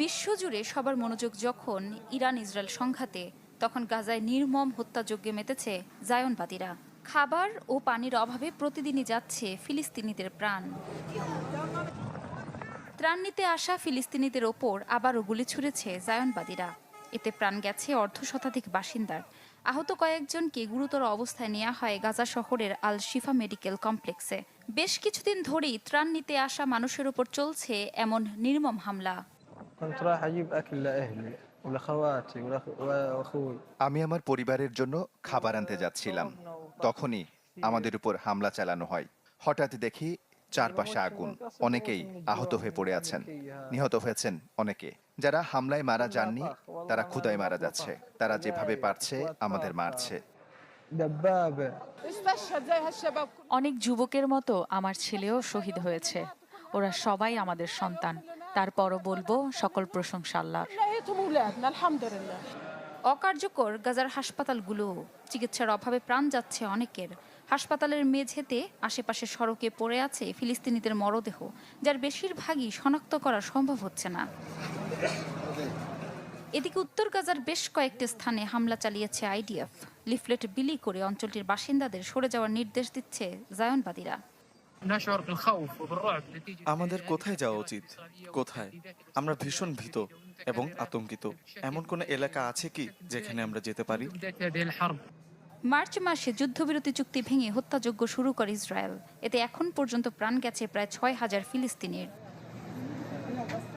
বিশ্বজুড়ে সবার মনোযোগ যখন ইরান ইসরায়েল সংঘাতে, তখন গাজায় নির্মম হত্যাযজ্ঞে মেতেছে জায়নবাদীরা। খাবার ও পানির অভাবে প্রতিদিনই যাচ্ছে ফিলিস্তিনিদের প্রাণ। ত্রাণ নিতে আসা ফিলিস্তিনিদের ওপর আবারও গুলি ছুড়েছে জায়নবাদীরা। এতে প্রাণ গেছে অর্ধশতাধিক বাসিন্দার। আহত কয়েকজনকে গুরুতর অবস্থায় নেওয়া হয় গাজা শহরের আল শিফা মেডিকেল কমপ্লেক্সে। বেশ কিছুদিন ধরেই ত্রাণ নিতে আসা মানুষের ওপর চলছে এমন নির্মম হামলা। আমি আমার পরিবারের জন্য খাবার আনতে যাচ্ছিলাম, তখনই আমাদের উপর হামলা চালানো হয়। হঠাৎ দেখি চারপাশে আগুন, অনেকেই আহত হয়ে পড়ে আছেন, নিহত হয়েছেন অনেকে। যারা হামলায় মারা যাননি তারা ক্ষুধায় মারা যাচ্ছে। তারা যেভাবে পারছে আমাদের মারছে। অনেক যুবকের মতো আমার ছেলেও শহীদ হয়েছে। ওরা সবাই আমাদের সন্তান। তারপরও বলবো সকল প্রশংসা আল্লাহর। অকার্যকর গাজার হাসপাতালগুলো, চিকিৎসার অভাবে প্রাণ যাচ্ছে অনেকের। হাসপাতালের মেঝেতে আশেপাশে সড়কে পড়ে আছে ফিলিস্তিনিদের মরদেহ, যার বেশিরভাগই শনাক্ত করা সম্ভব হচ্ছে না। এদিকে উত্তর গাজার বেশ কয়েকটি স্থানে হামলা চালিয়েছে আইডিএফ। লিফলেট বিলি করে অঞ্চলটির বাসিন্দাদের সরে যাওয়ার নির্দেশ দিচ্ছে জায়নবাদীরা। আমাদের কোথায় যাওয়া উচিত? কোথায়? আমরা ভীষণ ভীত এবং আতঙ্কিত। এমন কোন এলাকা আছে কি যেখানে আমরা যেতে পারি? মার্চ মাসে যুদ্ধবিরতি চুক্তি ভেঙে হত্যাযজ্ঞ শুরু করে ইসরায়েল। এতে এখন পর্যন্ত প্রাণ গেছে প্রায় ৬,০০০ ফিলিস্তিনির।